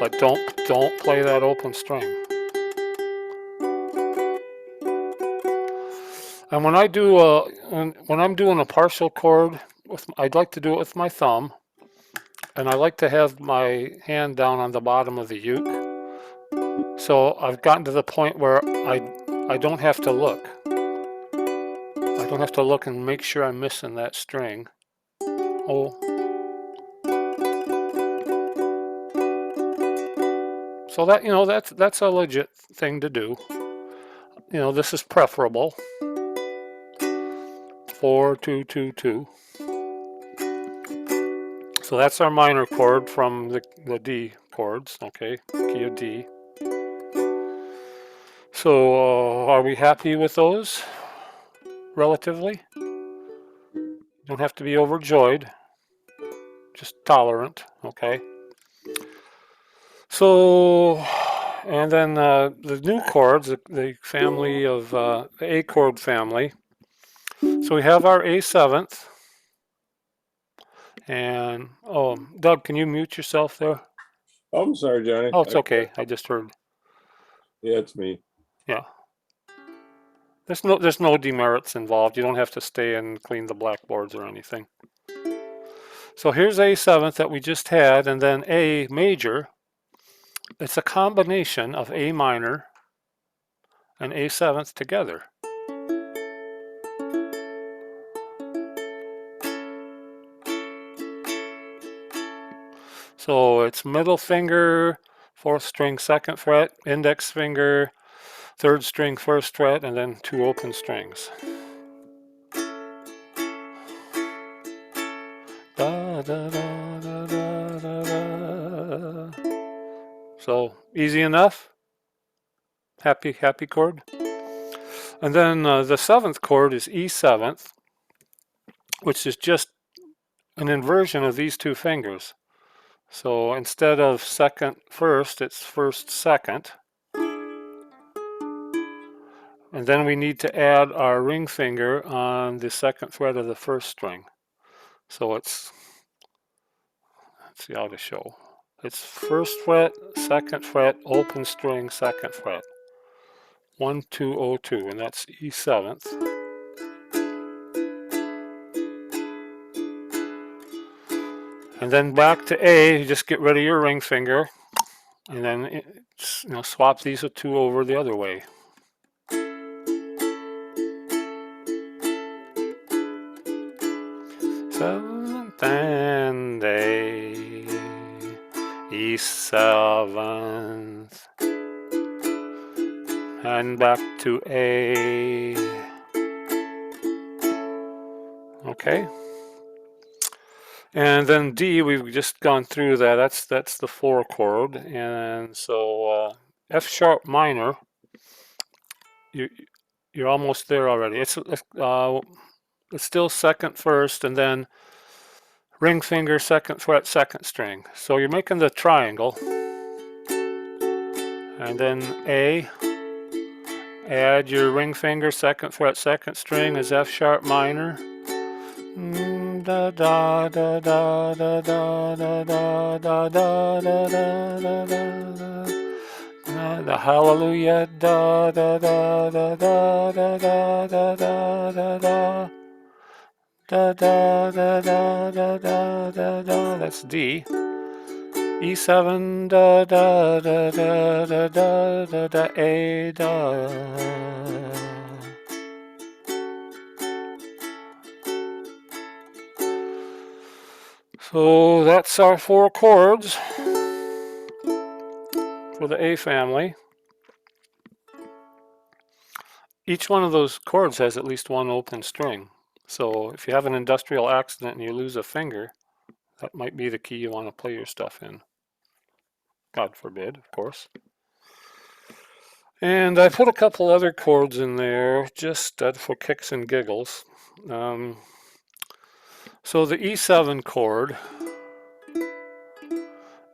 but don't play that open string. And when I do when I'm doing a partial chord, I'd like to do it with my thumb, and I like to have my hand down on the bottom of the uke. So I've gotten to the point where I don't have to look. I don't have to look and make sure I'm missing that string. Oh. So that, that's a legit thing to do. This is preferable. 4, 2, 2, 2. So that's our minor chord from the D chords, okay, key of D. So are we happy with those, relatively? Don't have to be overjoyed, just tolerant, okay? So, and then the new chords, the family of the A chord family. So we have our A7th. And, oh, Doug, can you mute yourself there? Oh, I'm sorry, Johnny. Oh, it's okay. I just heard. Yeah, it's me. Yeah. There's no demerits involved. You don't have to stay and clean the blackboards or anything. So here's A7th that we just had, and then A major. It's a combination of A minor and A7th together. So it's middle finger, 4th string, 2nd fret, index finger, 3rd string, 1st fret, and then 2 open strings. Da, da, da, da, da, da, da. So easy enough. Happy chord. And then the 7th chord is E7th, which is just an inversion of these two fingers. So instead of 2nd, 1st, it's 1st, 2nd. And then we need to add our ring finger on the 2nd fret of the 1st string. So let's see how to show. It's 1st fret, 2nd fret, open string, 2nd fret. 1, 2, 0, 2, and that's E7th. And then back to A, you just get rid of your ring finger, and then swap these two over the other way. Seventh and A, E7th, and back to A. Okay. And then D, we've just gone through that. That's the 4 chord, and so F sharp minor. You're almost there already. It's still 2nd, 1st, and then ring finger, 2nd fret, 2nd string. So you're making the triangle, and then A. Add your ring finger, 2nd fret, 2nd string is F sharp minor. Da da da da da da da da da da da da da. The hallelujah da da da da da da da da da da da da da da da da da da. That's D. E7 da da da da da da da da A da. So that's our 4 chords for the A family. Each one of those chords has at least one open string. So if you have an industrial accident and you lose a finger, that might be the key you want to play your stuff in. God forbid, of course. And I put a couple other chords in there just for kicks and giggles. So the E7 chord,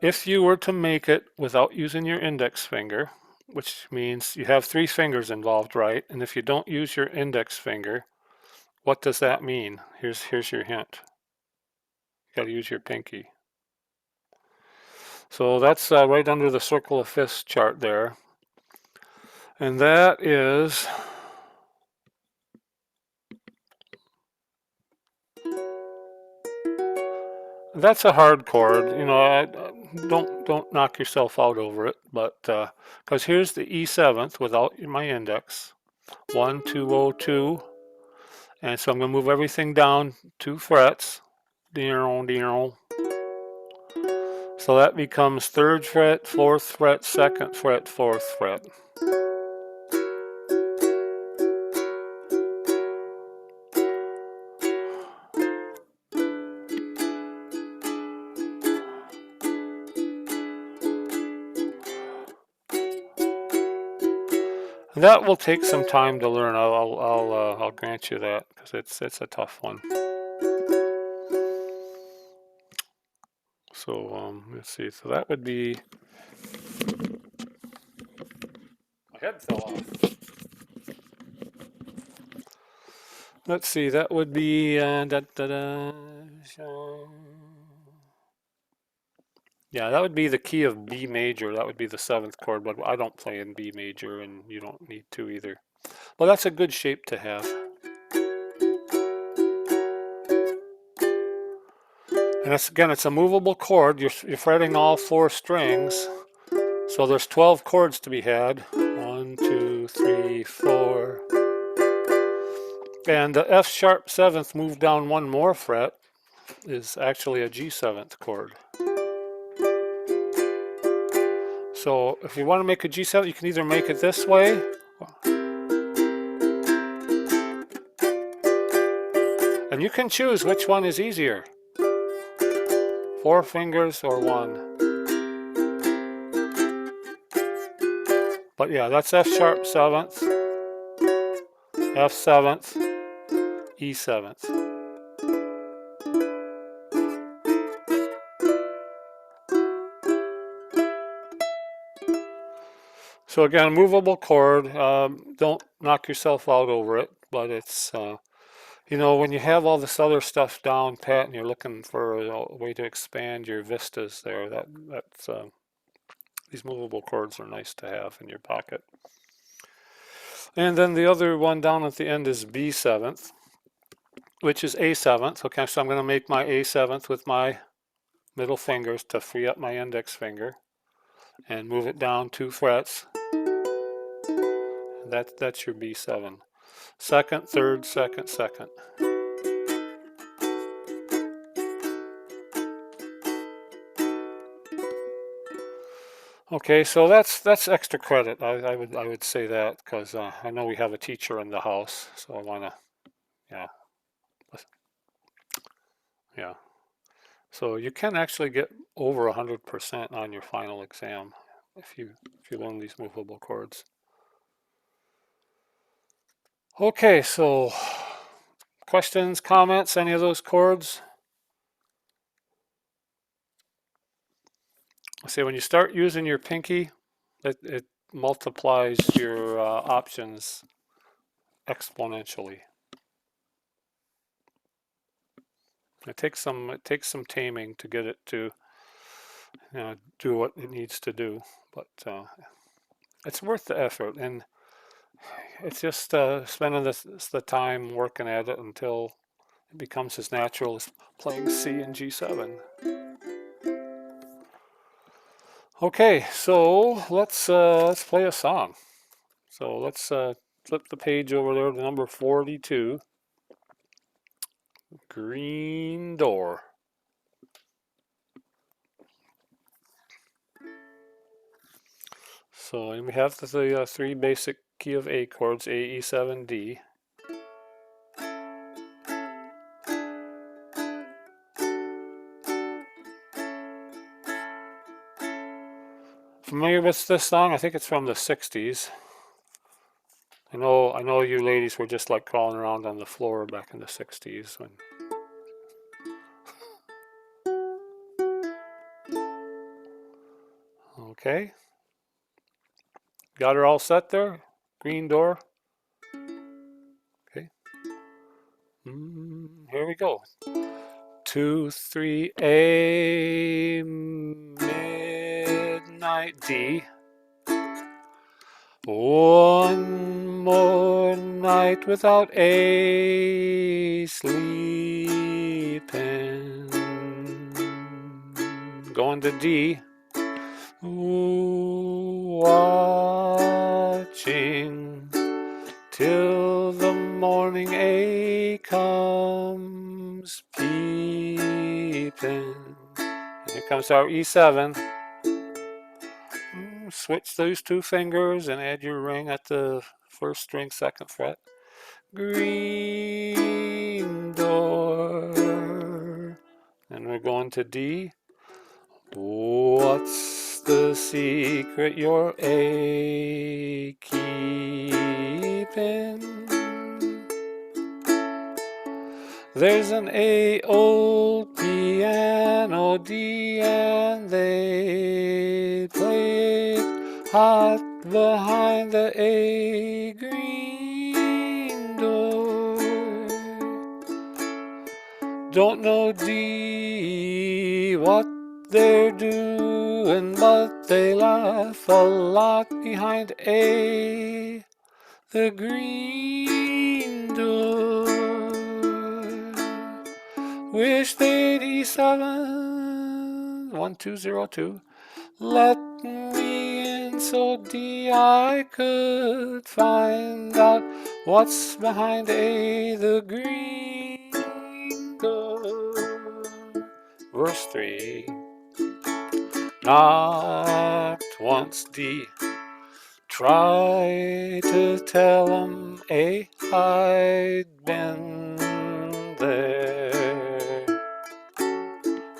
if you were to make it without using your index finger, which means you have 3 fingers involved, right? And if you don't use your index finger, what does that mean? Here's your hint. You got to use your pinky. So that's right under the circle of fifths chart there. And that is, that's a hard chord. You know, don't knock yourself out over it, but because here's the E7th without my index, 1, 2, 0, 2, and so I'm going to move everything down 2 frets. So that becomes 3rd fret, 4th fret, 2nd fret, 4th fret. That will take some time to learn. I'll grant you that, because it's a tough one. So let's see. So that would be. My head fell off. Let's see. That would be. Yeah, that would be the key of B major. That would be the 7th chord, but I don't play in B major, and you don't need to either. Well, that's a good shape to have. And it's a movable chord. You're fretting all 4 strings. So there's 12 chords to be had. 1, 2, 3, 4. And the F sharp 7th moved down 1 more fret is actually a G7th chord. So if you want to make a G7, you can either make it this way, and you can choose which one is easier, 4 fingers or 1. But yeah, that's F sharp 7th, F 7th, E 7th. So again, a movable chord. Don't knock yourself out over it, but it's you know, when you have all this other stuff down pat and you're looking for a way to expand your vistas there, that's these movable chords are nice to have in your pocket. And then the other one down at the end is B7th, which is A7th. Okay, so I'm going to make my A7th with my middle fingers to free up my index finger and move it down 2 frets. That's your B7. 2nd, 3rd, 2nd, 2nd. Okay, so that's extra credit. I would say that because I know we have a teacher in the house, so I want to, yeah, yeah. So you can actually get over 100% on your final exam if you learn these movable chords. Okay, so questions, comments, any of those chords? See, when you start using your pinky, it multiplies your options exponentially. It takes some taming to get it to do what it needs to do, but it's worth the effort, and it's just spending the time working at it until it becomes as natural as playing C and G7. Okay, so let's play a song. So let's flip the page over there to number 42, Green Door. So and we have the 3 basic key of A chords, A, E, 7, D. Familiar with this song? I think it's from the 60s. I know you ladies were just like crawling around on the floor back in the 60s when. Okay. Got her all set there? Green Door. Okay. Here we go. 2, 3, Amen. night, D. One more night without A, sleeping. Going to D. Watching till the morning A comes peeping. And here comes our E7. Switch those two fingers and add your ring at the first string, second fret. Green door. And we're going to D. What's the secret you're a keeping? There's an A old piano D and they play it hot behind the A green door. Don't know D what they're doing, but they laugh a lot behind A, the green door. Wish they'd E7, 1202. Let me in so D I could find out what's behind A, the green door. Verse 3. Knocked once D. Try to tell 'em A I'd been there.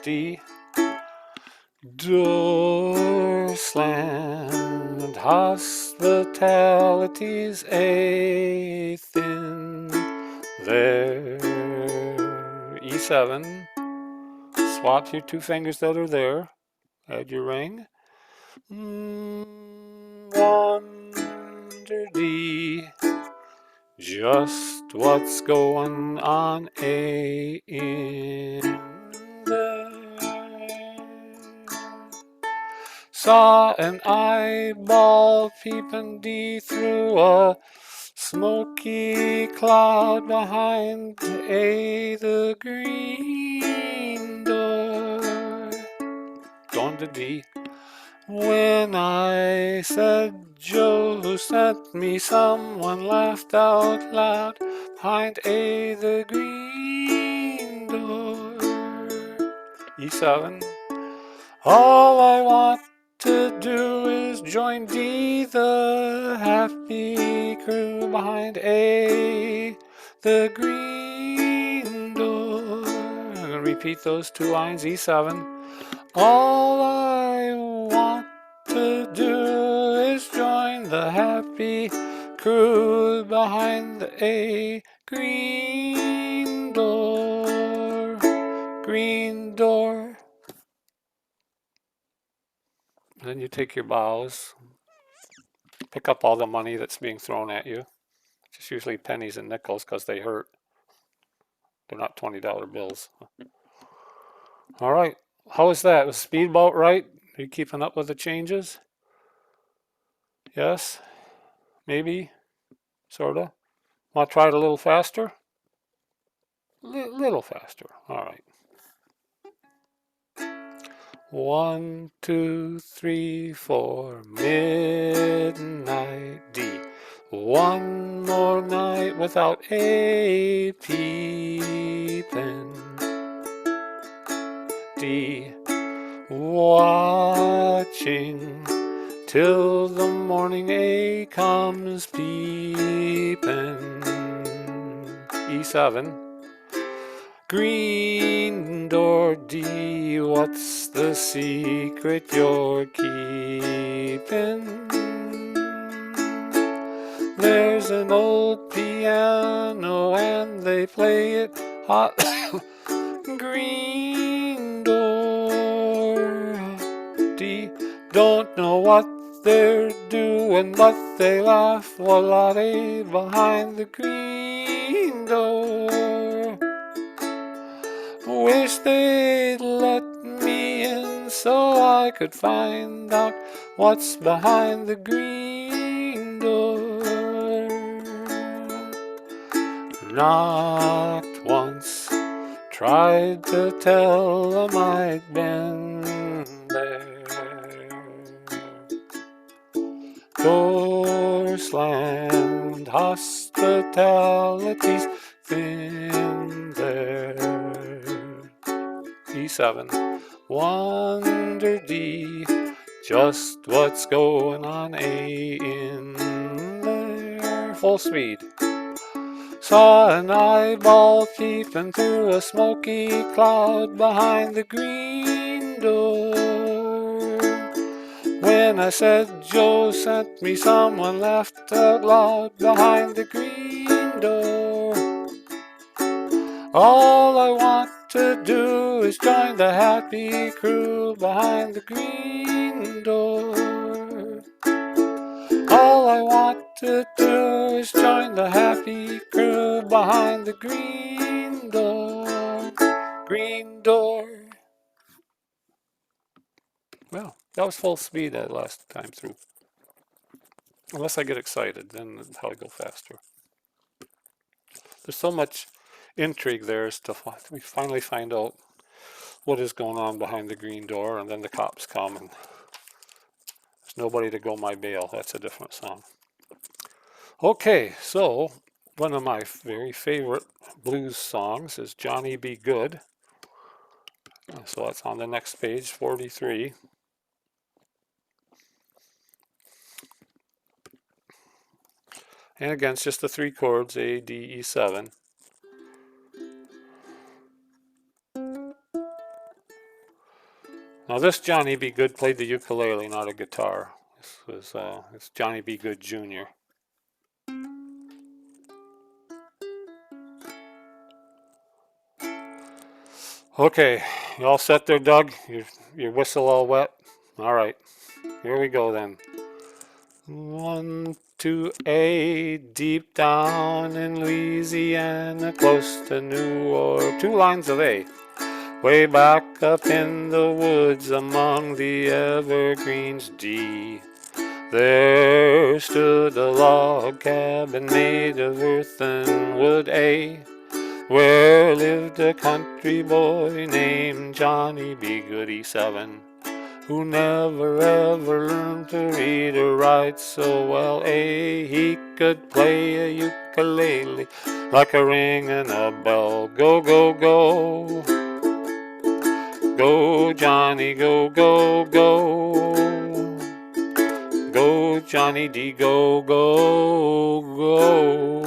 D. Door slammed, hospitality's A thin there. E7. Swap your two fingers that are there. Add your ring. Wonder D. Just what's going on A in there. Saw an eyeball peeping D through a smoky cloud behind A, the green door. Going to D. When I said Joe sent me, someone laughed out loud behind A, the green door. E7. All I want to do is join D, the happy crew behind A, the green door. I'm going to repeat those two lines, E7. All I want to do is join the happy crew behind the A, green door, green door. Then you take your bows, pick up all the money that's being thrown at you. It's usually pennies and nickels because they hurt. They're not $20 bills. All right. How is that? Was speed about right? Are you keeping up with the changes? Yes? Maybe? Sorta? Want to try it a little faster? Little faster. All right. 1, 2, 3, 4. Midnight D. One more night without A peeping. D. Watching till the morning A comes peeping. E7. Green door D, what's the secret you're keeping? There's an old piano and they play it hot. Green door D, don't know what they're doing, but they laugh a lot behind the green door. Wish they'd let me in so I could find out what's behind the green door. Knocked once, tried to tell 'em I'd been there. Door slammed, hospitality's thin there. E7, wonder D, just what's going on A in there. Full speed. Saw an eyeball peeping through a smoky cloud behind the green door. When I said Joe sent me, someone laughed out loud behind the green door. All I want to do is join the happy crew behind the green door. All I want to do is join the happy crew behind the green door. Green door. Well, that was full speed that last time through. Unless I get excited, then it'll probably go faster. There's so much intrigue there as to we finally find out what is going on behind the green door, and then the cops come and there's nobody to go my bail. That's a different song. Okay, so one of my very favorite blues songs is Johnny Be Good. So that's on the next page, 43. And again, it's just the three chords, A, D, E7. Now this Johnny Be Good played the ukulele, not a guitar. This was it's Johnny Be Good Jr. Okay, you all set there, Doug? Your whistle all wet? All right, here we go then. 1, 2, A, deep down in Louisiana, close to New Orleans. 2 lines of A. Way back up in the woods among the evergreens, D. There stood a log cabin made of earth and wood, A, where lived a country boy named Johnny Be Good, E7, who never ever learned to read or write so well, A. He could play a ukulele like a ring and a bell. Go, go, go. Go, Johnny, go, go, go. Go, Johnny D, go, go, go.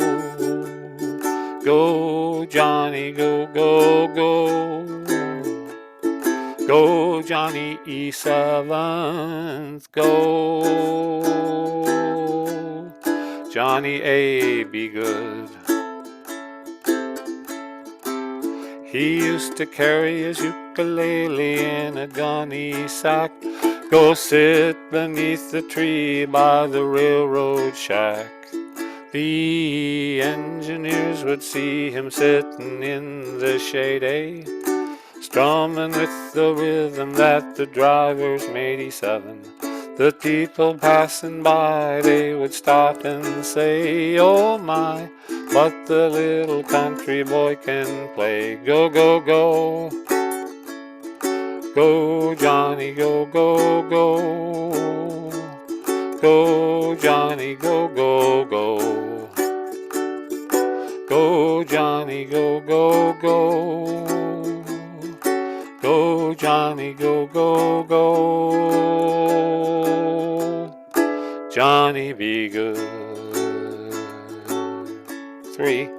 Go, Johnny, go, go, go. Go, Johnny E7, go. Johnny A, be good. He used to carry his ukulele in a gunny sack, go sit beneath the tree by the railroad shack. The engineers would see him sitting in the shade, eh, strumming with the rhythm that the drivers made, E7. The people passing by, they would stop and say, oh my, but the little country boy can play. Go, go, go. Go, Johnny, go, go, go. Go, Johnny, go, go, go. Go, Johnny, go, go, go. Go, Johnny, go, go, go. Johnny, be good. 3.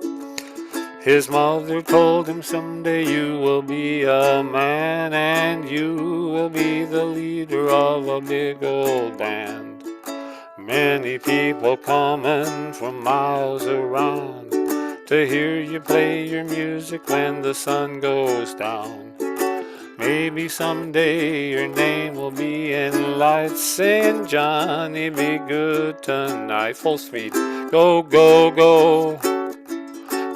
His mother told him someday you will be a man and you will be the leader of a big old band. Many people coming from miles around to hear you play your music when the sun goes down. Maybe someday your name will be in lights saying Johnny be good tonight. Full speed. Go, go, go.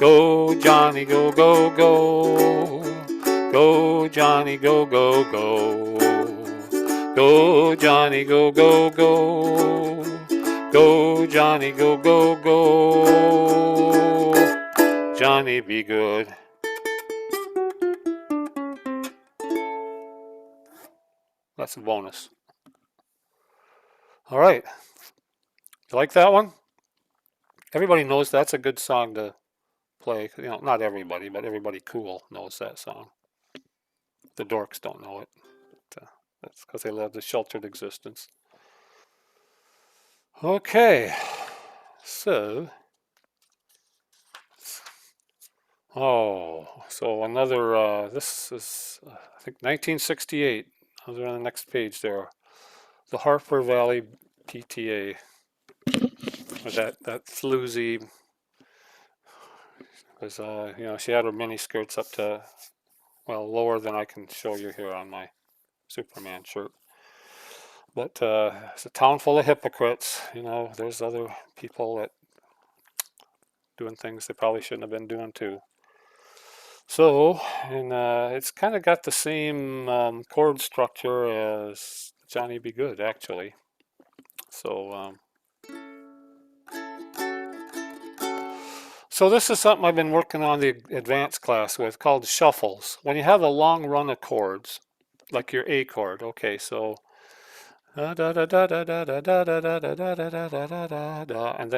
Go, Johnny, go, go, go. Go, Johnny, go, go, go. Go, Johnny, go, go, go. Go, Johnny, go, go, go. Johnny, be good. That's a bonus. All right. You like that one? Everybody knows that's a good song to play. You know, not everybody, but everybody cool knows that song. The dorks don't know it. That's because they live a sheltered existence. Okay. So, so another, this is, I think, 1968. Those are on the next page there. The Harper Valley PTA. With that floozy, because, you know, she had her mini skirts up to, well, lower than I can show you here on my Superman shirt. But it's a town full of hypocrites. You know, there's other people that doing things they probably shouldn't have been doing too. So, and it's kind of got the same chord structure as Johnny Be Good, actually. So, so this is something I've been working on the advanced class with called shuffles. When you have a long run of chords, like your A chord, okay, so and then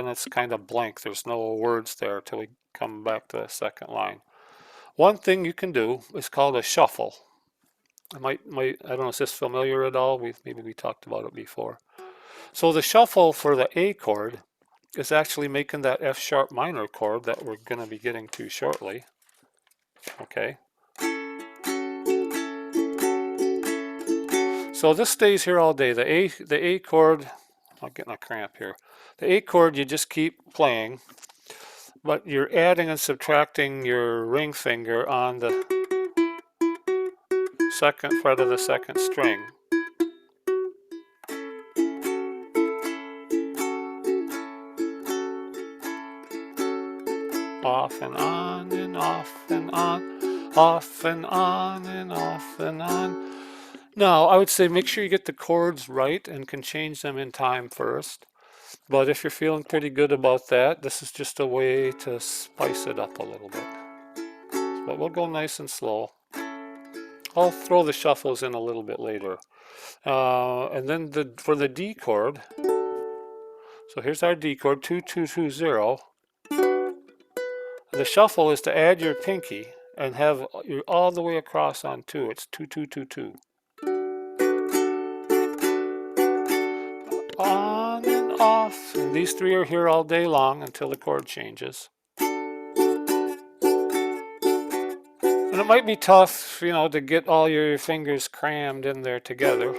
it's kind of blank. There's no words there till we come back to the second line. One thing you can do is called a shuffle. I don't know, is this familiar at all? Maybe we talked about it before. So the shuffle for the A chord is actually making that F sharp minor chord that we're going to be getting to shortly. Okay. So this stays here all day. The A chord, I'm getting a cramp here. The A chord you just keep playing, but you're adding and subtracting your ring finger on the second fret of the second string. Off and on and off and on, off and on and off and on. Now, I would say make sure you get the chords right and can change them in time first. But if you're feeling pretty good about that, this is just a way to spice it up a little bit. But we'll go nice and slow. I'll throw the shuffles in a little bit later. And then for the D chord, so here's our D chord, 2-2-2-0. The shuffle is to add your pinky and have you all the way across on 2. It's 2-2-2-2. On and off. And these three are here all day long until the chord changes. And it might be tough, you know, to get all your fingers crammed in there together.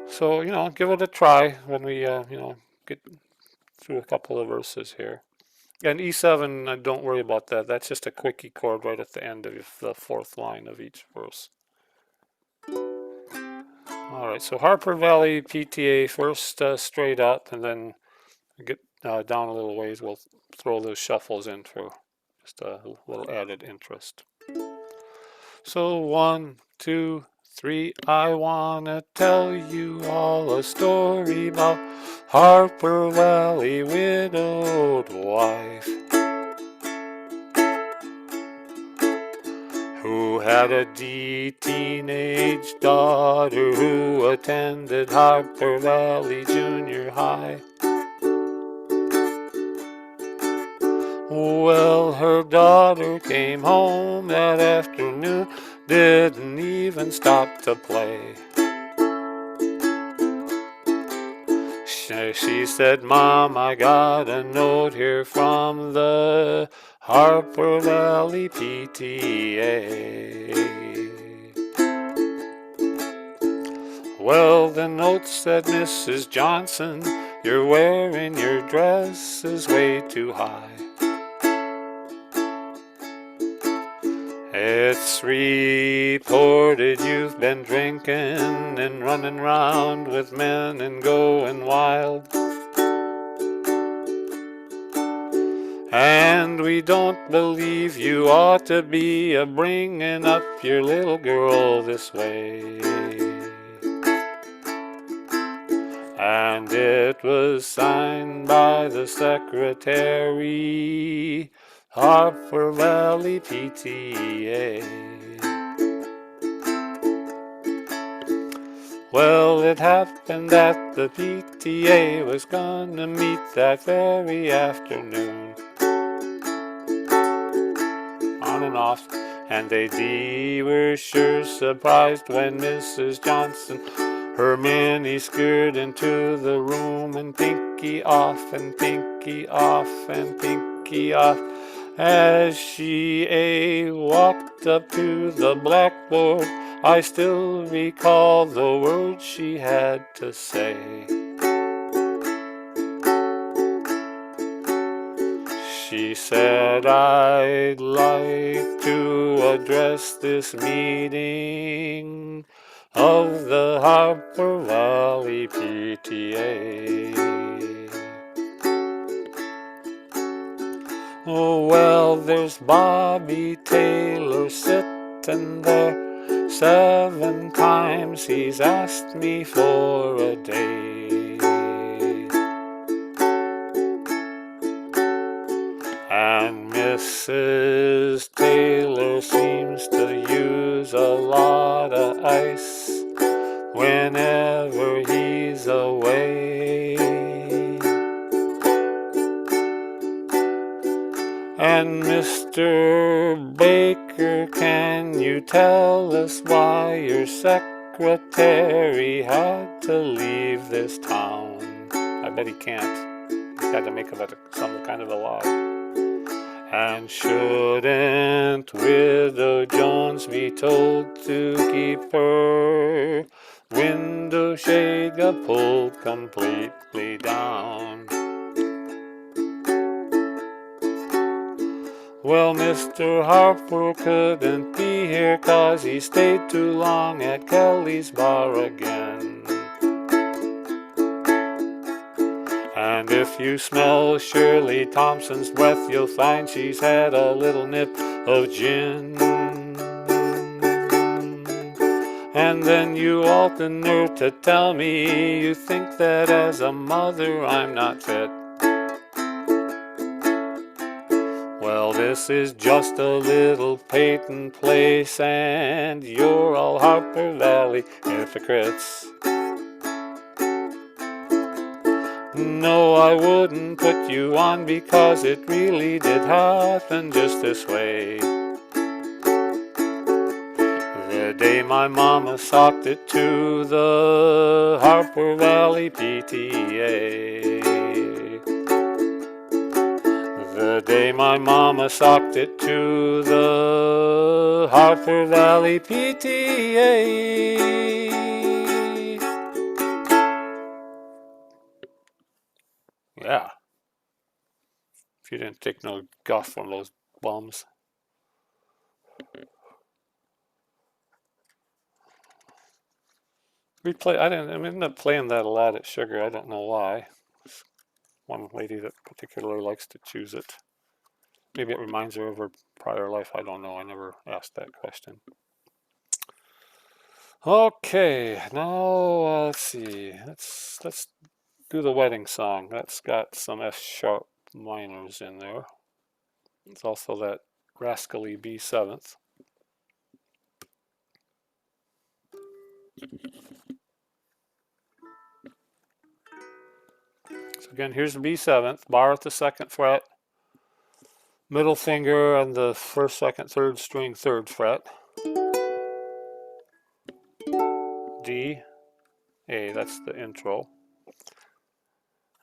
So, you know, give it a try when we, you know, get through a couple of verses here. And E7, don't worry about that. That's just a quickie chord right at the end of the fourth line of each verse. All right, so Harper Valley PTA first straight up, and then get down a little ways. We'll throw those shuffles in for just a little added interest. So 1, 2, 3, I wanna tell you all a story about Harper Valley widowed wife who had a teenage daughter who attended Harper Valley Junior High. Well, her daughter came home that afternoon, didn't even stop to play. She said, Mom, I got a note here from the Harper Valley PTA. Well, the note said, Mrs. Johnson, you're wearing your dresses way too high. It's reported you've been drinking and running round with men and going wild. And we don't believe you ought to be a bringing up your little girl this way. And it was signed by the secretary, Harper Valley PTA. Well, it happened that the PTA was gonna meet that very afternoon, on and off, and they were sure surprised when Mrs. Johnson, her mini skirt into the room, and pinky off, and pinky off, and pinky off, as she walked up to the blackboard. I still recall the words she had to say. She said, I'd like to address this meeting of the Harper Valley PTA. Oh, well, there's Bobby Taylor sitting there. 7 times he's asked me for a date. And Mrs. Taylor seems to use a lot of ice whenever he's away. And Mr. Baker, can you tell us why your secretary had to leave this town? I bet he can't. He's had to make it some kind of a law. And shouldn't Widow Jones be told to keep her window shade pulled completely down? Well, Mr. Harper couldn't be here 'cause he stayed too long at Kelly's bar again. And if you smell Shirley Thompson's breath, you'll find she's had a little nip of gin. And then you ought the nerve to tell me you think that as a mother I'm not fit. Well, this is just a little Peyton place, and you're all Harper Valley hypocrites. No, I wouldn't put you on because it really did happen just this way. The day my mama socked it to the Harper Valley PTA. The day my mama socked it to the Harper Valley PTA. Yeah. If you didn't take no guff from those bums. I ended up playing that a lot at Sugar. I don't know why. There's one lady that particularly likes to choose it. Maybe it reminds her of her prior life. I don't know. I never asked that question. Okay, now let's see. Let's do the wedding song. That's got some F sharp minors in there. It's also that rascally B seventh. So again, here's the B seventh, bar at the 2nd fret, middle finger on the 1st, 2nd, 3rd string, 3rd fret, D, A, that's the intro.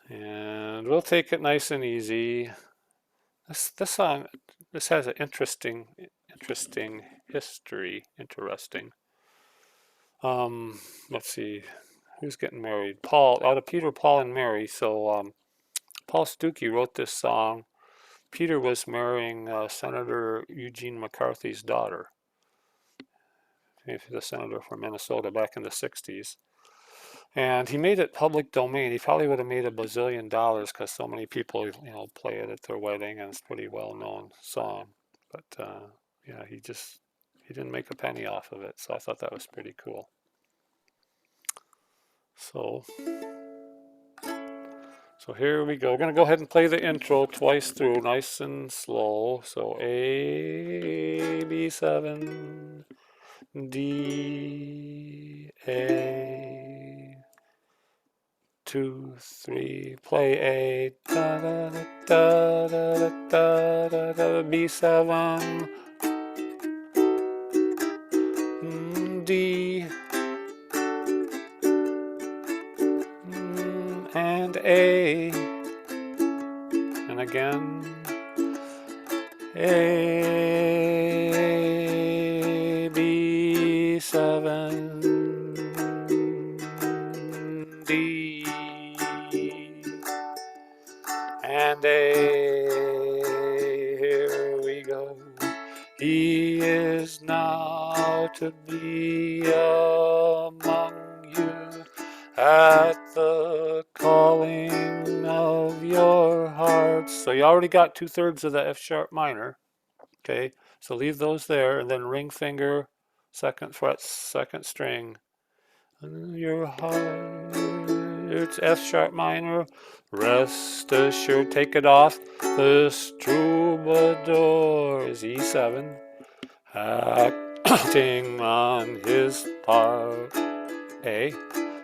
And we'll take it nice and easy. This song, this has an interesting history. Interesting. Let's see, who's getting married? Paul, out of Peter, Paul, and Mary. So Paul Stuckey wrote this song. Peter was marrying Senator Eugene McCarthy's daughter. He's the senator from Minnesota back in the 60s. And he made it public domain. He probably would have made $1 bazillion because so many people, play it at their wedding, and it's a pretty well-known song. But yeah, he didn't make a penny off of it, so I thought that was pretty cool. So here we go. We're gonna go ahead and play the intro twice through, nice and slow. So A, B7, D, A. 2, 3, play A, da da da da da da da, B7, D, and A, and again, A, B7, D, and A. Here we go. He is now to be among you at the calling of your hearts. So you already got 2/3 of the F sharp minor. Okay, so leave those there, and then ring finger, 2nd fret, 2nd string. Your heart, it's F sharp minor. Rest assured, take it off. This troubadour is E7, acting on his part. A.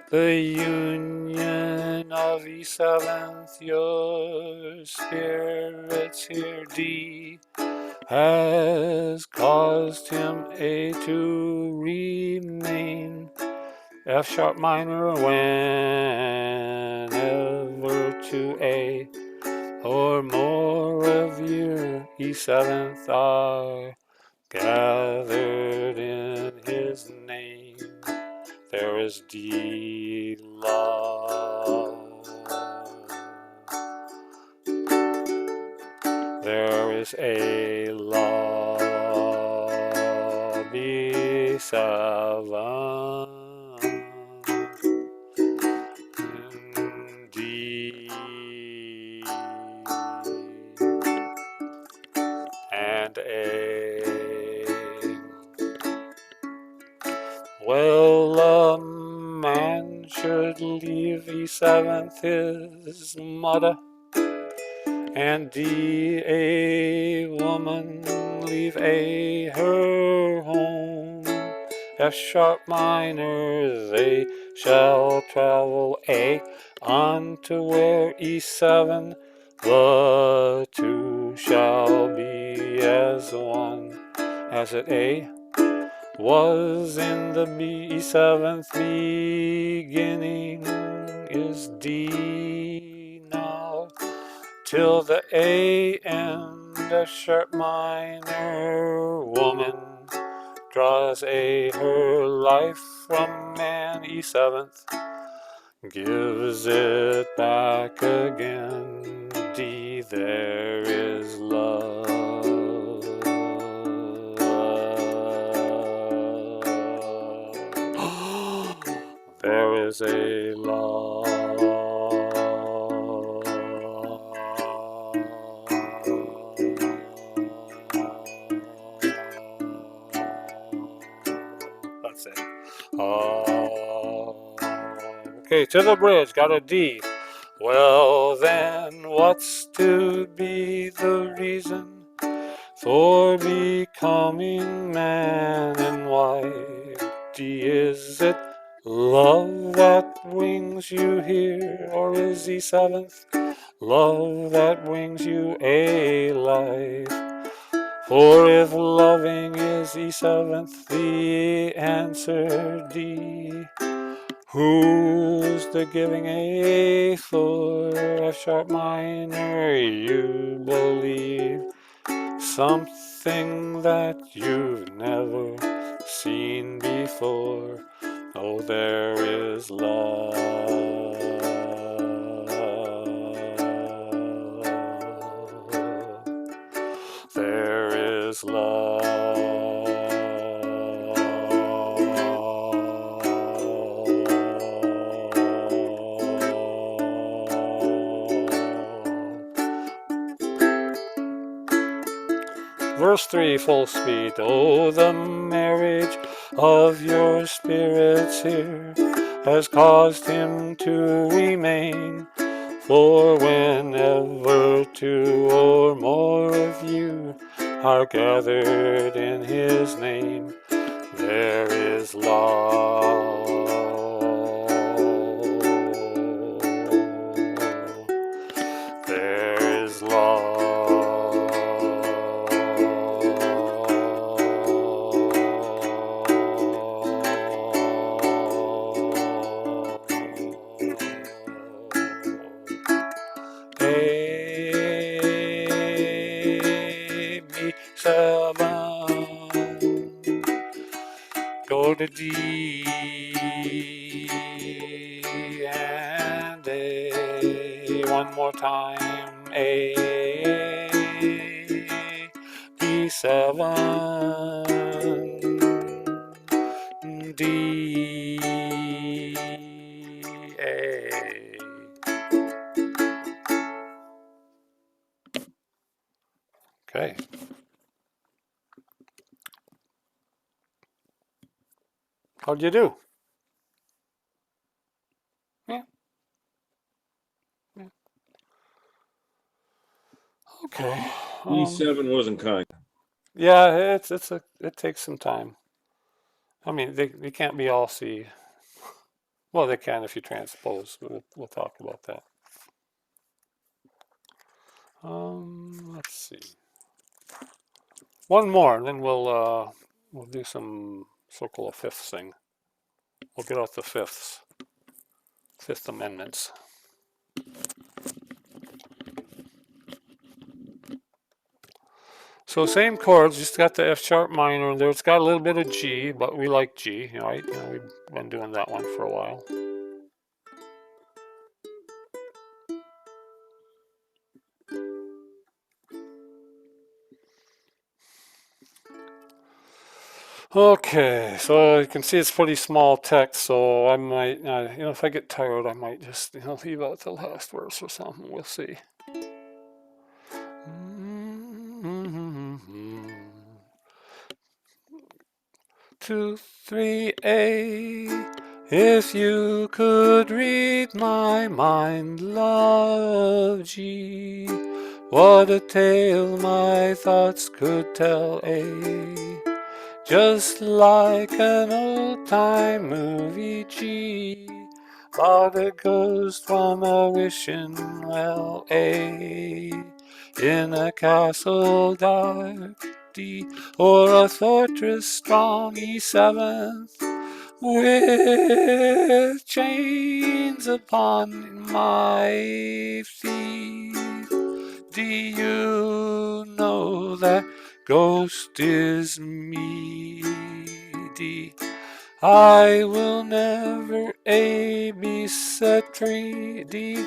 The union of E7th, your spirits here. D has caused him A to remain F sharp minor whenever to A or more of your E7th are gathered in his name. There is D La. There is A La B7 D and A. Well, a man should leave E7th his mother, and D a woman leave A her home. F sharp minor they shall travel A on to where E7 the two shall be as one, as at A was in the B7th beginning is D now till the A and F sharp minor woman draws A her life from man. E7th gives it back again. D there is love. There is a love. That's it. Okay, to the bridge, got a D. Well then, what's to be the reason for becoming man and wife? D, is it love that wings you here, or is E7th love that wings you a life? For if loving is E7th, the answer D. Who's the giving A for F sharp minor? You believe something that you've never seen before. Oh, there is love. There is love. verse 3, full speed. Oh, the marriage of your spirits here has caused him to remain. For whenever two or more of you are gathered in his name, there is love. There is love. A, B, 7. Go to D and A. One more time. A, B7, D, A. Okay. How'd you do? Yeah. Yeah. Okay. E7 wasn't kind. Yeah, it takes some time. I mean, they can't be all C. Well, they can if you transpose. We'll talk about that. Let's see. One more, and then we'll do some circle of fifths thing. We'll get out the fifths, fifth amendments. So same chords, just got the F sharp minor in there. It's got a little bit of G, but we like G, right? We've been doing that one for a while. Okay, so you can see it's pretty small text, so I might, if I get tired, I might just, leave out the last verse or something. We'll see. 2, 3, A. If you could read my mind, love G. What a tale my thoughts could tell, A. Just like an old-time movie, G. About a ghost from a wishing well, A. In a castle dark, D. Or a fortress strong, E7. With chains upon my feet. Do you know that ghost is me? D. I will never A be set free. D.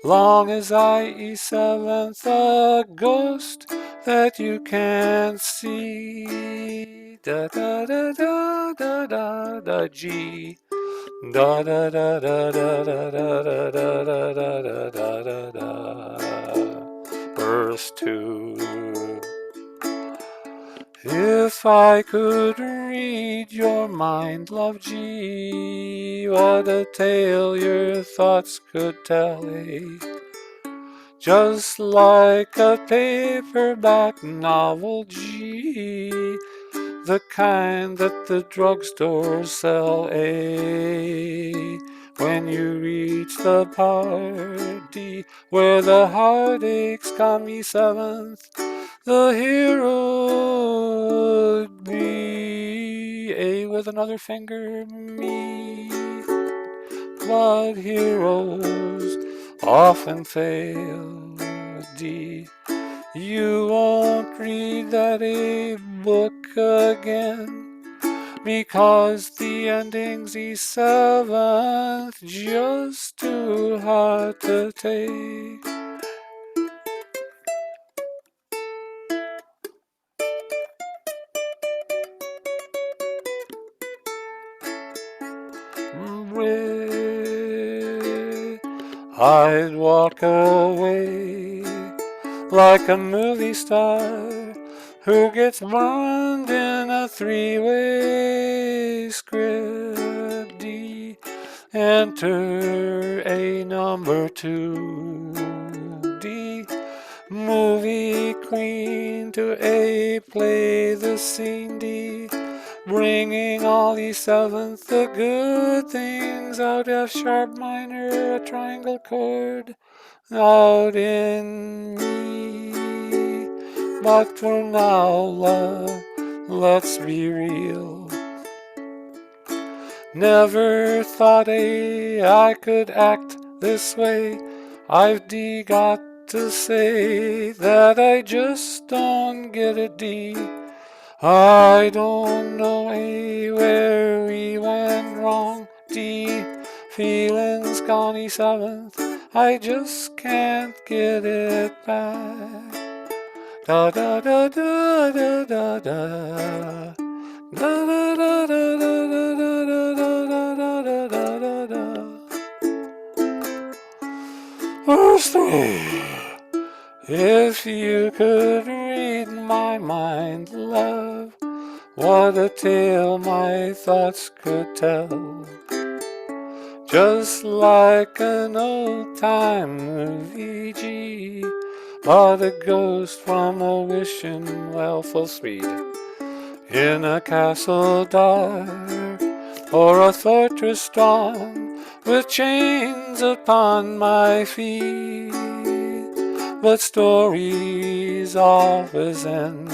Long as I E7th a ghost that you can't see. Da da da da da da da G. Da da da da da da da da da da da da da da. Verse 2. If I could read your mind, love G, what a tale your thoughts could tell, eh? Just like a paperback novel, G, the kind that the drugstores sell, A. When you reach the party where the heartaches come, E7th, the hero would be A with another finger, me. But heroes often fail, D. You won't read that A book again, because the ending's E7th just too hard to take. I'd walk away like a movie star Who gets burned in a three-way script? D. Enter a number 2. D. Movie queen to A. Play the scene. D. Bringing all E7th, the good things out. F sharp minor, a triangle chord out in me. But for now, love, let's be real. Never thought I could act this way. I've got to say that I just don't get it, D. I don't know where we went wrong, D. Feelings gone E7th, I just can't get it back. Da da da da da da da. Da da da da da da da da da da. Verse 3. If you could read my mind, love, what a tale my thoughts could tell. Just like an old-time movie, G, but a ghost from a wishing well full speed. In a castle dark, or a fortress strong, with chains upon my feet. But stories always end,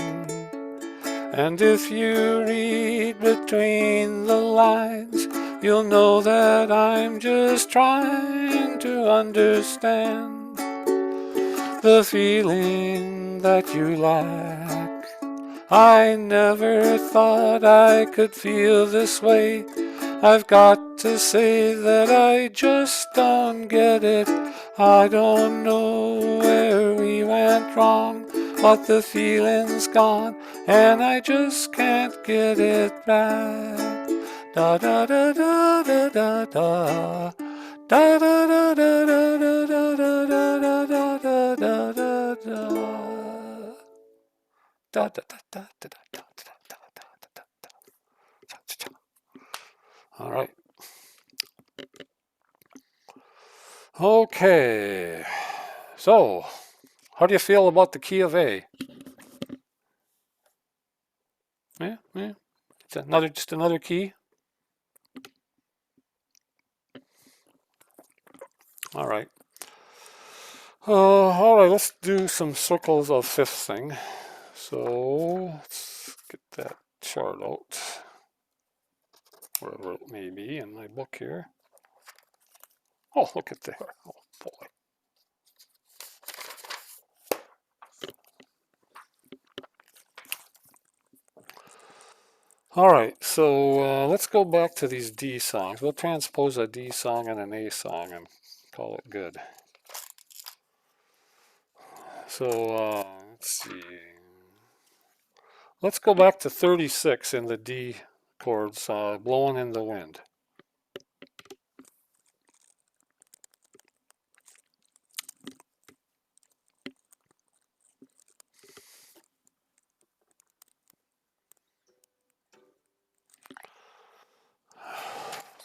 and if you read between the lines, you'll know that I'm just trying to understand the feeling that you lack. I never thought I could feel this way. I've got to say that I just don't get it. I don't know where we went wrong, but the feeling's gone, and I just can't get it back. Da da da da da da da. Da da da da da da da da da da da da da da. Da da da da da da da da da da. All right. Okay. So, how do you feel about the key of A? Yeah, yeah. It's just another key. All right. All right. Let's do some circles of fifthing. So let's get that chart out, wherever it may be in my book here. Oh, look at there. Oh boy. All right, so let's go back to these D songs. We'll transpose a D song and an A song and call it good. So let's see. Let's go back to 36 in the D chords, blowing in the wind.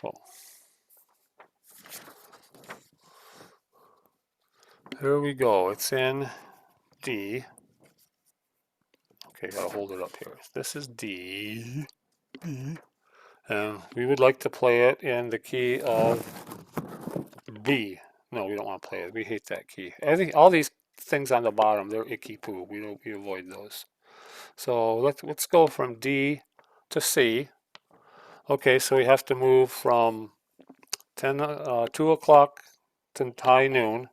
So here we go. It's in D. Okay, gotta hold it up here. This is D. D. And we would like to play it in the key of B. No, we don't want to play it. We hate that key. I think all these things on the bottom, they're icky poo. We avoid those. So let's go from D to C. Okay, so we have to move from 2 o'clock to high noon.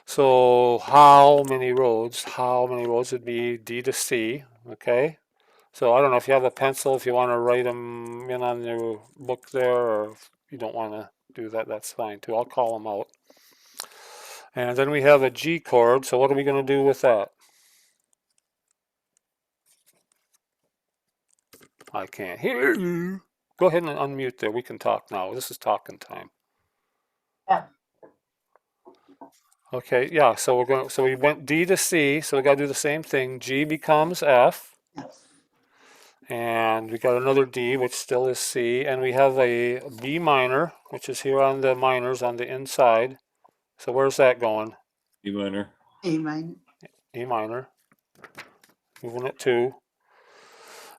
So how many roads? How many roads would be D to C? Okay. So I don't know if you have a pencil, if you want to write them in on your book there, or if you don't want to do that, that's fine too. I'll call them out. And then we have a G chord. So what are we going to do with that? I can't hear you. Go ahead and unmute there. We can talk now. This is talking time. Yeah. Okay, yeah, so we went D to C, so we gotta do the same thing. G becomes F, F. and we got another D, which still is C, and we have a B minor, which is here on the minors on the inside. So where's that going? E minor. A minor. E minor. Moving it 2.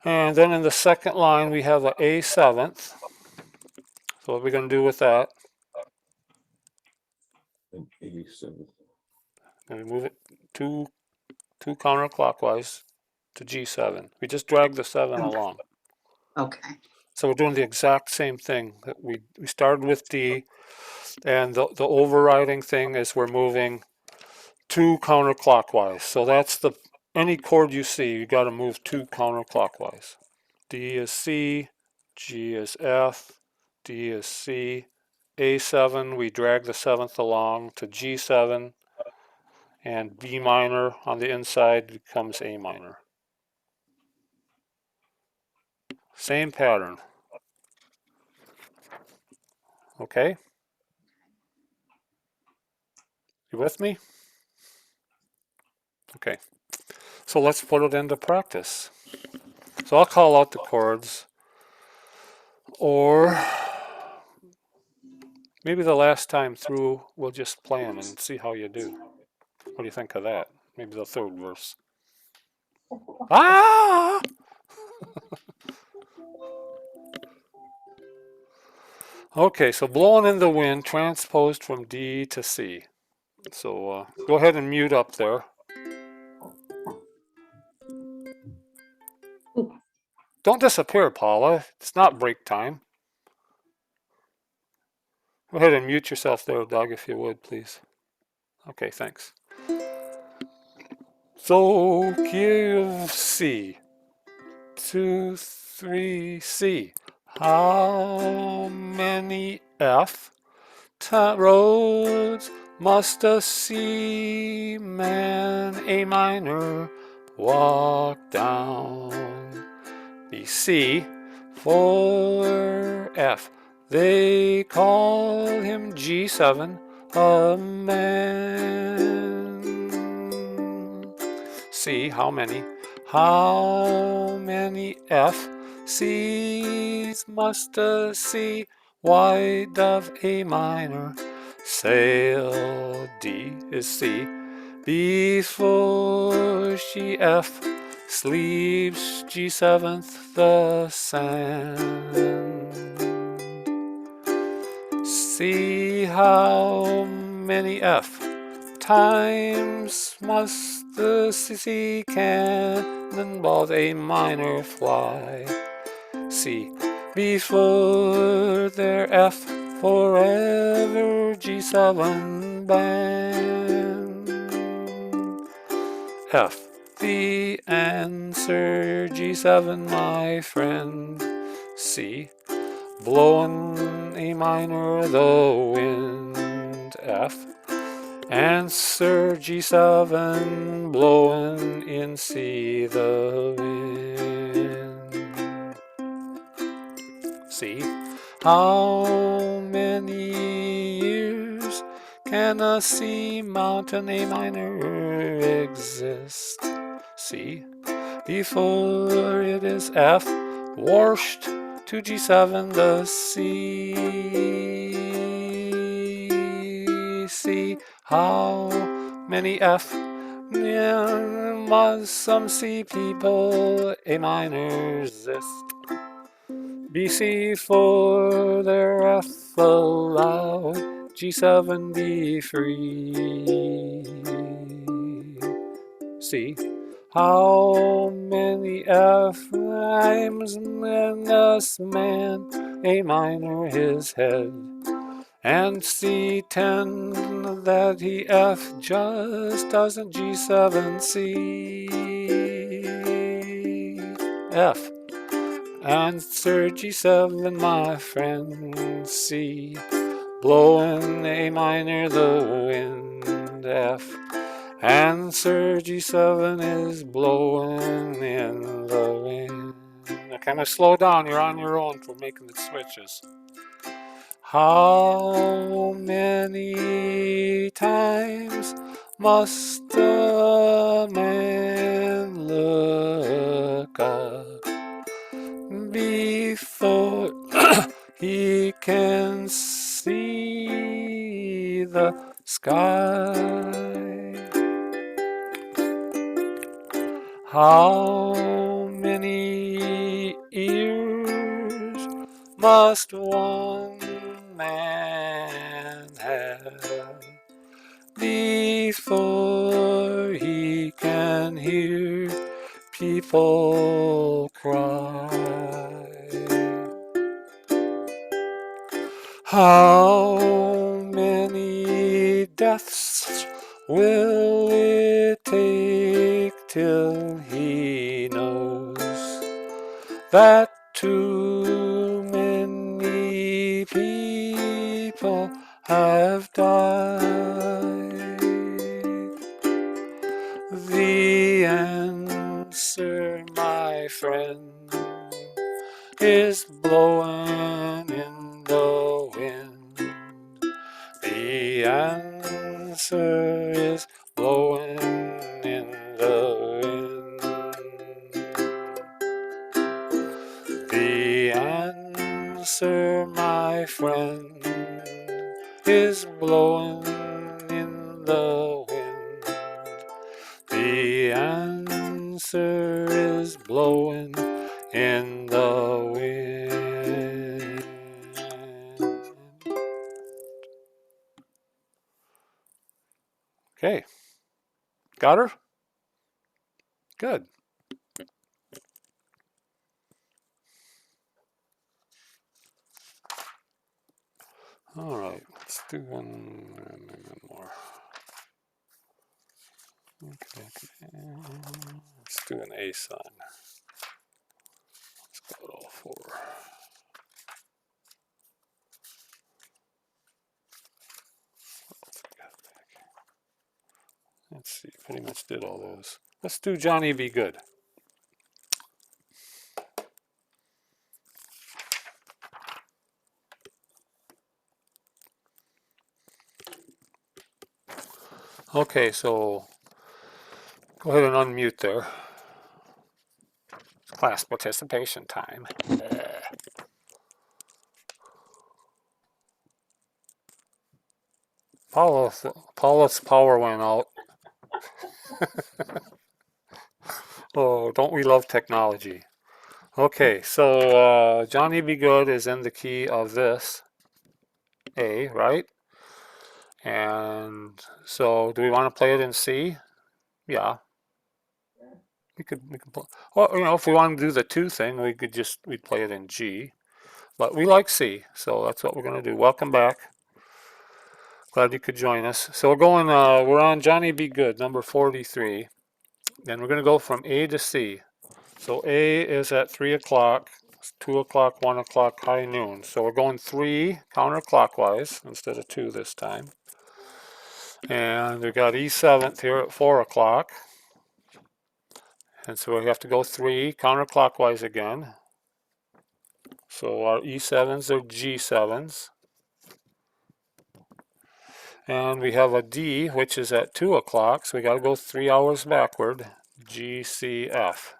And then in the second line, we have a A seventh. So what are we going to do with that? And E7. And we move it two counterclockwise to G7. We just drag the 7 Okay. along. Okay. So we're doing the exact same thing. That we started with D, and the overriding thing is we're moving 2 counterclockwise. So that's the any chord you see, you got to move 2 counterclockwise. D is C, G is F, D is C, A7, we drag the 7th along to G7, and B minor on the inside becomes A minor. Same pattern. Okay? You with me? Okay. So let's put it into practice. So I'll call out the chords, or maybe the last time through we'll just play them and see how you do. What do you think of that? Maybe the third verse. Ah! Okay, so blowing in the wind, transposed from D to C. So go ahead and mute up there. Don't disappear, Paula. It's not break time. Go ahead and mute yourself there, Doug, if you would, please. Okay, thanks. So, key of C. 2, 3, C. How many F roads must a C man A minor walk down? B, C for F. They call him G7, a man. C, how many? How many F C's must a C white dove A minor sail? D is C before she F sleeps G7th the sand. See how many F times must the C cannonballs A minor fly? C before their F forever G7 band. F the answer G7 my friend. C blowing A minor the wind. F answer G7 blowing in C the wind. C how many years can a C mountain A minor exist? C before it is F washed to G7 the C. C how many F must some C people A minor exist? BC for their F allowed G7 be free. C how many F rhymes menace man A minor his head, and C10 that he F just doesn't G7 C. F answer G7 my friend. C blowing A minor the wind. F answer G7 is blowing in the wind. Now kind of slow down, you're on your own for making the switches. How many times must a man look up before he can see the sky? How many ears must one man have before he can hear people cry? How many deaths will it take till he knows that too many people have died? The answer, my friend, is blowing in the wind. The answer is blowing in the wind. The answer, my friend, is blowing in the wind. The answer is blowing in the wind. Okay. Got her? Good. All right. Let's do one more. Okay. Let's do an A sign. Let's go to all four. Let's see. Pretty much did all those. Let's do Johnny Be Good. Okay, so go ahead and unmute there. It's class participation time. Paula's power went out. Oh, don't we love technology? Okay, so Johnny Be Good is in the key of this A, right? And so do we want to play it in C? Yeah. We could play. Well, you know, if we want to do the 2 thing, we'd play it in G. But we like C, so that's what we're going to do. Welcome back. Glad you could join us. So we're on Johnny Be Good, number 43. And we're going to go from A to C. So A is at 3 o'clock, 2 o'clock, 1 o'clock, high noon. So we're going 3 counterclockwise instead of 2 this time. And we got E7th here at 4 o'clock. And so we have to go 3 counterclockwise again. So our E7s are G7s. And we have a D, which is at 2 o'clock. So we got to go 3 hours backward, G, C, F.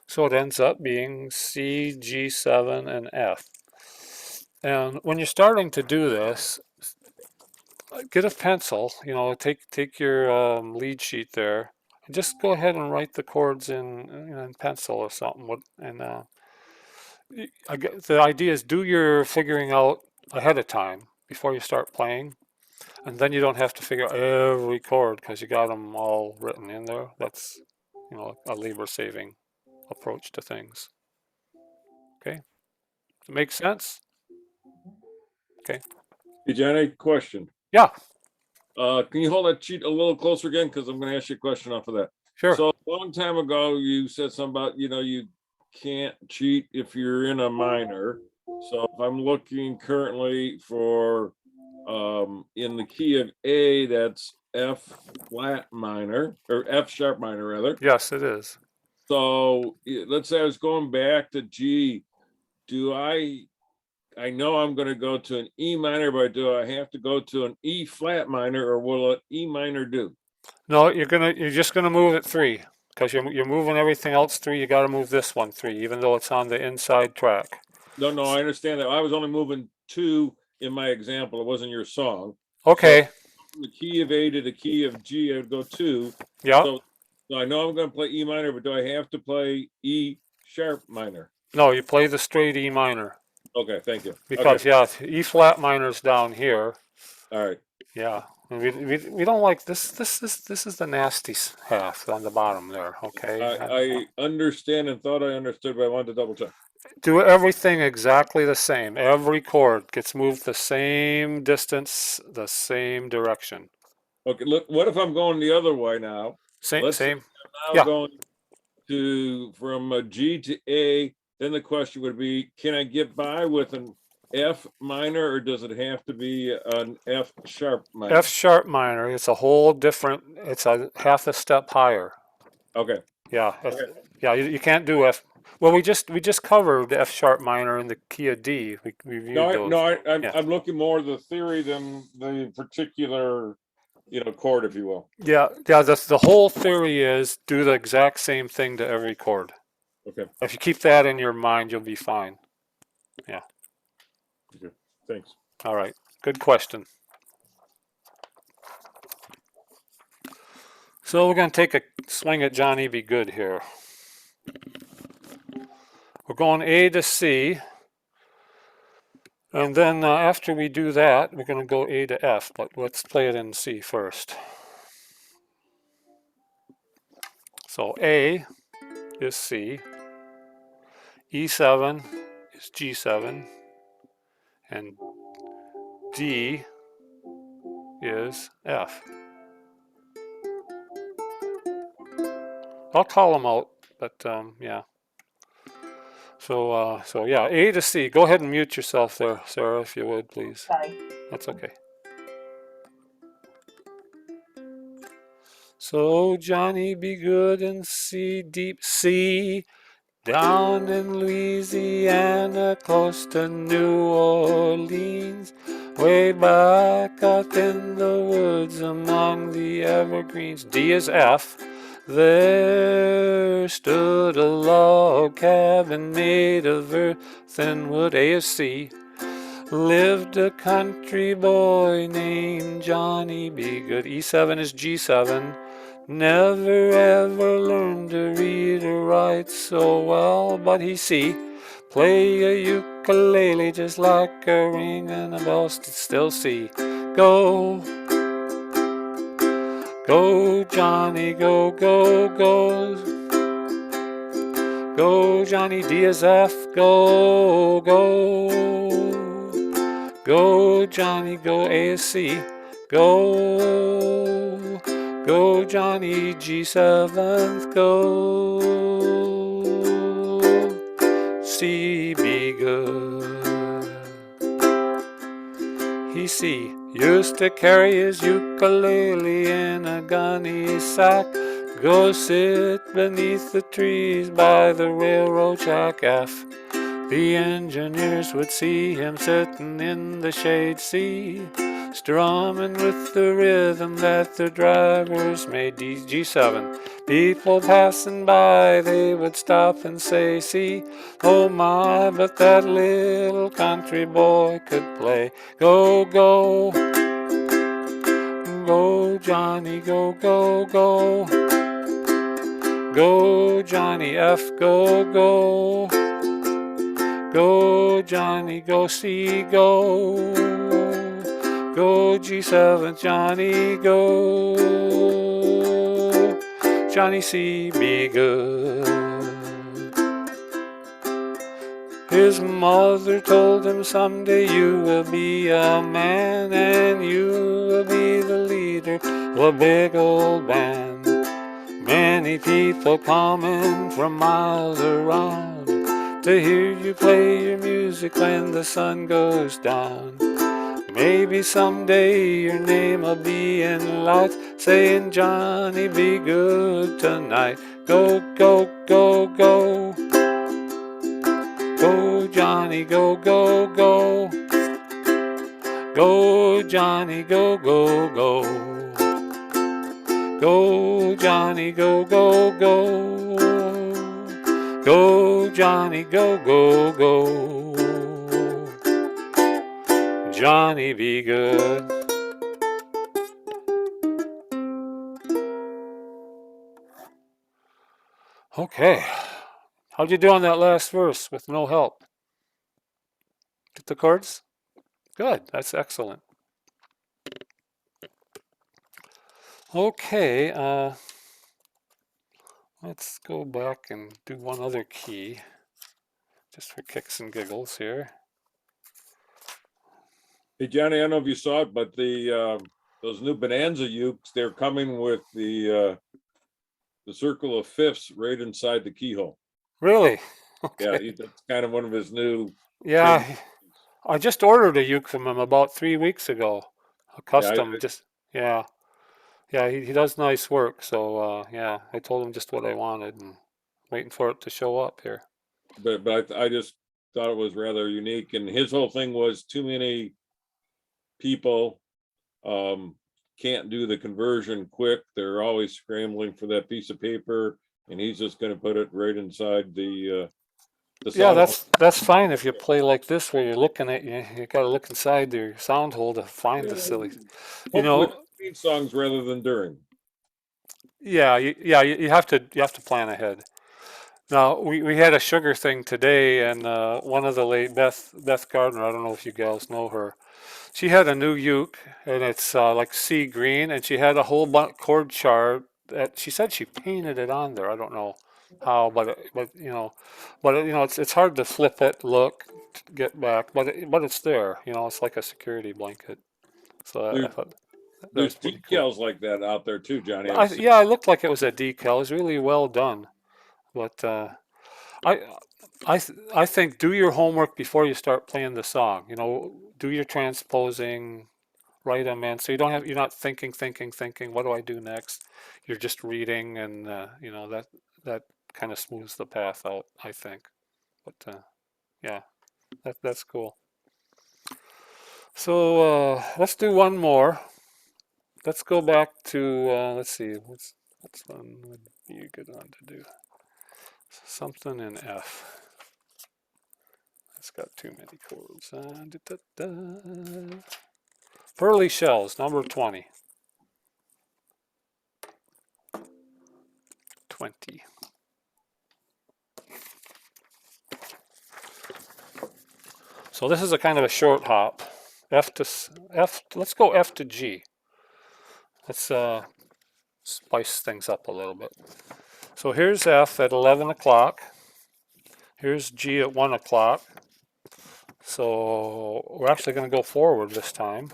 So it ends up being C, G7, and F. And when you're starting to do this, get a pencil, you know, take your lead sheet there, and just go ahead and write the chords in pencil or something. And the idea is do your figuring out ahead of time before you start playing, and then you don't have to figure out every chord because you got them all written in there. That's, you know, a labor-saving approach to things. Okay, does it make sense? Okay. Hey, Johnny, question. Yeah. Can you hold that sheet a little closer again? Because I'm going to ask you a question off of that. Sure. So a long time ago, you said something about, you know, you can't cheat if you're in a minor. So if I'm looking currently for in the key of A, that's F flat minor, or F sharp minor rather. Yes, it is. So let's say I was going back to G. Do I I know I'm going to go to an E minor, but do I have to go to an E flat minor, or will an E minor do? No, you're just gonna move it 3 because you're moving everything else 3. You got to move this one 3, even though it's on the inside track. No, I understand that. I was only moving 2 in my example. It wasn't your song. So Okay. from the key of A to the key of G, I would go 2. Yeah. So I know I'm going to play E minor, but do I have to play E sharp minor? No, you play the straight E minor Okay, thank you. Okay, because yeah, E flat minor's down here. all right. Yeah. And we don't like this. This is the nasty half on the bottom there. Okay. I understand and thought I understood, but I wanted to double check. Do everything exactly the same. Every chord gets moved the same distance, the same direction. Okay, look, what if I'm going the other way now? Let's say Same. I'm now Yeah. going to from a G to A. Then the question would be, can I get by with an F minor, or does it have to be an F sharp minor? F sharp minor. It's a whole different. It's a half a step higher. Okay. Yeah. Okay. Yeah. You can't do F. Well, we just covered F sharp minor in the key of D. We reviewed those. I'm looking more at the theory than the particular, chord, if you will. Yeah. The whole theory is do the exact same thing to every chord. Okay. If you keep that in your mind, you'll be fine. Yeah. Okay. Thanks. All right. Good question. So we're going to take a swing at Johnny Be Good here. We're going A to C. And then after we do that, we're going to go A to F. But let's play it in C first. So A is C. E7 is G7. And D is F. I'll call them out, but yeah. So yeah, A to C. Go ahead and mute yourself there, Sarah, if you would, please. Sorry. That's okay. So Johnny Be Good and C, deep C, down in Louisiana, close to New Orleans, way back out in the woods among the evergreens. D is F. There stood a log cabin made of earth and wood. A is C. Lived a country boy named Johnny Be Good. E7 is G7. Never ever learned to read or write so well, but he see. Play a ukulele just like a ring and a bell, still see. Go, go Johnny, go, go, go. Go Johnny, D is F, go, go. Go Johnny, go A is C, go, go Johnny, G7th, go, C Be Good. He C used to carry his ukulele in a gunny sack, go sit beneath the trees by the railroad track. F. The engineers would see him sitting in the shade, see, strumming with the rhythm that the drivers made. G7. People passing by, they would stop and say, see, oh my, but that little country boy could play. Go, go, go Johnny, go, go, go. Go Johnny F, go, go. Go Johnny, go C, go. Go G7, Johnny, go. Johnny C, Be Good. His mother told him someday you will be a man and you will be the leader of a big old band. Many people coming from miles around to hear you play your music when the sun goes down. Maybe someday your name will be in lights saying Johnny Be Good tonight. Go, go, go, go. Go Johnny. Johnny, go, go, go. Go, Johnny, go, go, go. Go, Johnny, go, go, go. Go, Johnny, go, go, go. Johnny, be good. Okay. How'd you do on that last verse with no help? Get the chords? Good. That's excellent. Okay. Let's go back and do one other key, just for kicks and giggles here. Hey, Johnny, I don't know if you saw it, but the those new Bonanza ukes, they're coming with the circle of fifths right inside the keyhole. Really? Yeah, Okay. that's kind of one of his new Yeah, trademark. I just ordered a uke from him about 3 weeks ago. A Yeah, custom, just, yeah. Yeah, he does nice work. So, yeah, I told him just what I wanted and waiting for it to show up here. but I just thought it was rather unique. And his whole thing was too many people can't do the conversion quick. They're always scrambling for that piece of paper, and he's just going to put it right inside the Yeah, sound hole. that's fine if you play like this where you're looking at you got to look inside your sound hole to find the silly. You Hopefully know, between songs rather than during. yeah, you have to plan ahead. Now we had a sugar thing today, and one of the late Beth Gardner. I don't know if you gals know her. She had a new uke, and it's like sea green, and she had a whole chord chart that she said she painted it on there. I don't know how, but it's hard to flip it, look, get back, but it's there. You know, it's like a security blanket. So I There, thought that was there's pretty cool. decals like that out there too, Johnny. I've seen. Yeah, it looked like it was a decal. It was really well done, but I I think do your homework before you start playing the song. You know, do your transposing, write them in, so you're not thinking. What do I do next? You're just reading, and that kind of smooths the path out, I think. But yeah, that's cool. So let's do one more. Let's go back to let's see, what's one would be a good one to do? Something in F. It's got too many chords. Pearly shells, number 20. 20. So this is a kind of a short hop. F to F. Let's go F to G. Let's spice things up a little bit. So here's F at 11 o'clock. Here's G at 1 o'clock. So we're actually going to go forward this time.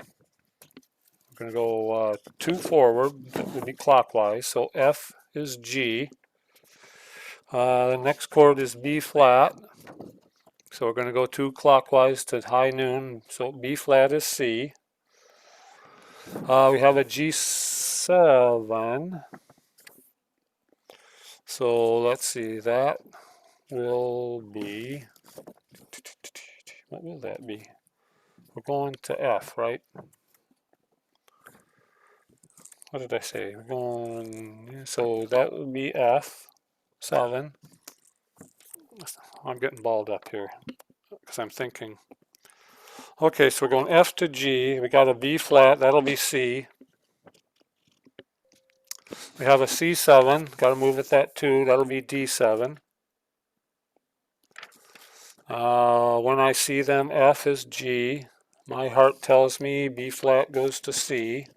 We're going to go 2 forward. That would be clockwise. So F is G. The next chord is B flat. So we're going to go 2 clockwise to high noon. So B flat is C. We have a G7. So let's see, that will be, what will that be? We're going to F, right? What did I say? We're going, so that would be F7. I'm getting balled up here because I'm thinking. Okay, so we're going F to G. We got a B flat, that'll be C. We have a C7, got to move at that 2, that'll be D7. When I see them, F is G. My heart tells me B flat goes to C.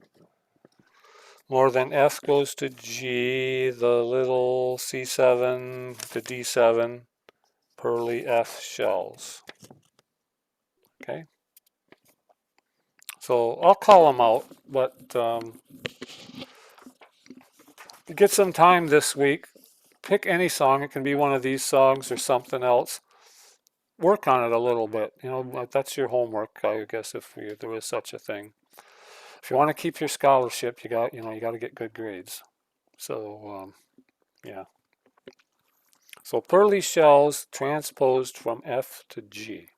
More than F goes to G, the little C7 to D7, pearly F shells. Okay? So I'll call them out, but get some time this week. Pick any song. It can be one of these songs or something else. Work on it a little bit. You know, that's your homework, I guess, if there is such a thing. If you want to keep your scholarship, you got to get good grades. So yeah. So pearly shells transposed from F to G.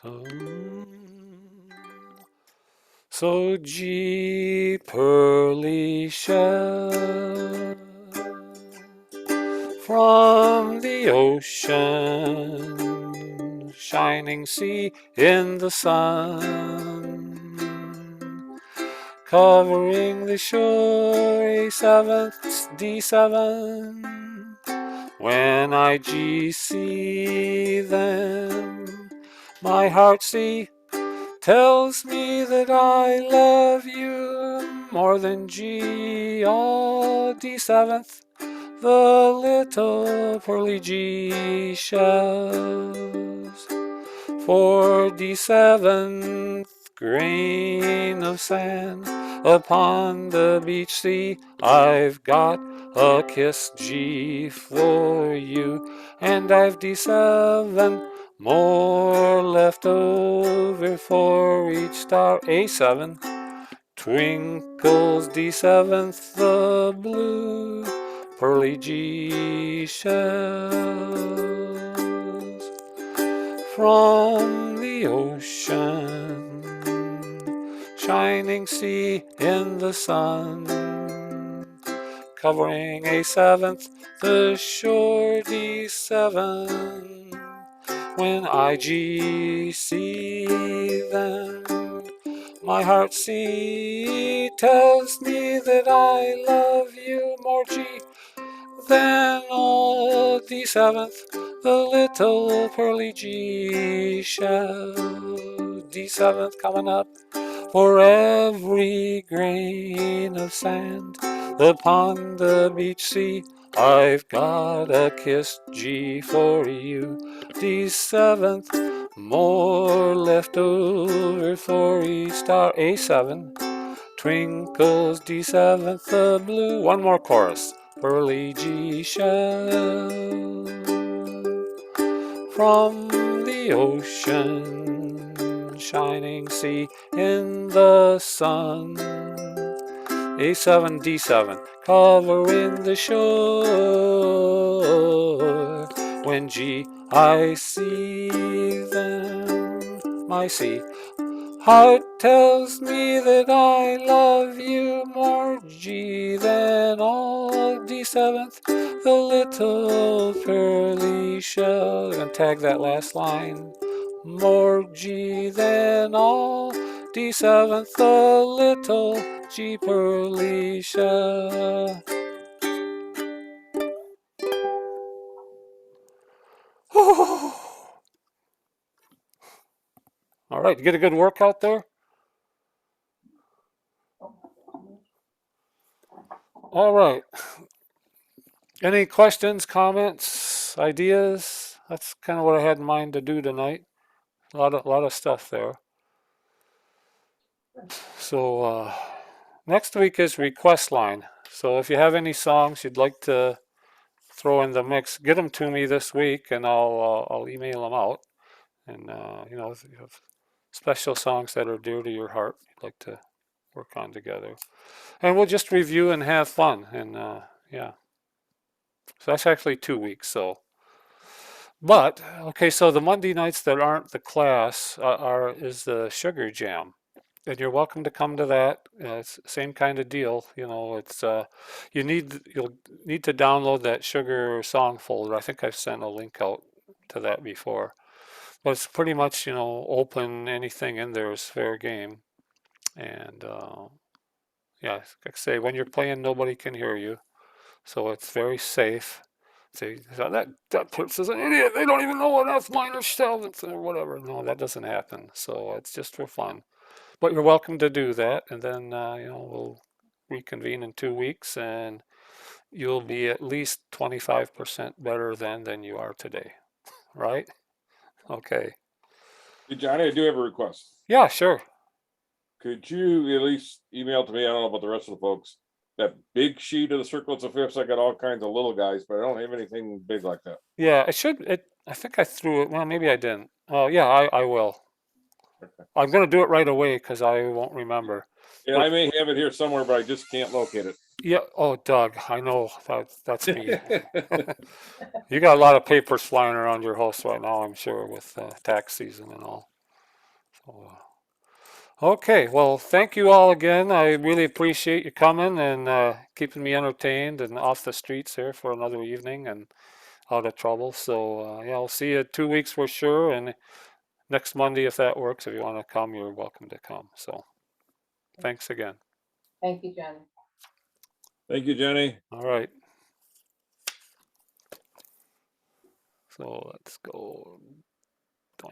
So, so G pearly shell from the ocean, shining sea in the sun, covering the shore, a seventh D7. When I G see them, my heart C tells me that I love you more than G, all D7th, the little pearly G shells. For D7th grain of sand upon the beach sea, I've got a kiss G for you, and I've D7 more left over for each star. A7 twinkles D7th the blue pearly G shells from the ocean, shining sea in the sun, covering a seventh the shore D7. When I G see them, my heart C tells me that I love you more G than all D7th, the little pearly G shell. D7th coming up for every grain of sand upon the beach sea. I've got a kiss G for you. D7th, more left over for each star. A7, twinkles D7th the blue. One more chorus. Pearly G shell from the ocean, shining sea in the sun. A7, D7, covering the shore. When G I see them, my C heart tells me that I love you more G than all D7th, the little pearly shell. I'm gonna tag that last line. More G than all D7th, the little G pearly shell. All right, get a good workout there. All right. Any questions, comments, ideas? That's kind of what I had in mind to do tonight. A lot of stuff there. So next week is request line. So if you have any songs you'd like to throw in the mix, get them to me this week, and I'll email them out. And you know, if you have special songs that are dear to your heart, you'd like to work on together, and we'll just review and have fun. And yeah, so that's actually 2 weeks. So. But okay, so the Monday nights that aren't the class is the sugar jam, and you're welcome to come to that. It's the same kind of deal, you know. It's you'll need to download that sugar song folder. I think I've sent a link out to that before, but it's pretty much open. Anything in there is fair game, and yeah, like I say, when you're playing, nobody can hear you, so it's very safe. Say that person's an idiot. They don't even know what F minor seventh or whatever. No, that doesn't happen. So it's just for fun. But you're welcome to do that, and then we'll reconvene in 2 weeks, and you'll be at least 25% better than you are today. Right? Okay. Hey, Johnny, I do have a request. Yeah, sure. Could you at least email to me? I don't know about the rest of the folks. That big sheet of the circlets of fifths. I got all kinds of little guys, but I don't have anything big like that. Yeah, I think I threw it. Well, maybe I didn't. Oh, yeah, I will. I'm gonna do it right away because I won't remember. Yeah, I may have it here somewhere, but I just can't locate it. Yeah. Oh, Doug, I know that's me. You got a lot of papers flying around your house right now, I'm sure, with tax season and all. So, okay, well, thank you all again. I really appreciate you coming and keeping me entertained and off the streets here for another evening and out of trouble. So yeah, I'll see you in 2 weeks for sure. And next Monday, if that works, if you want to come, you're welcome to come. So thanks again. Thank you, Johnny. Thank you, Jenny. All right. So let's go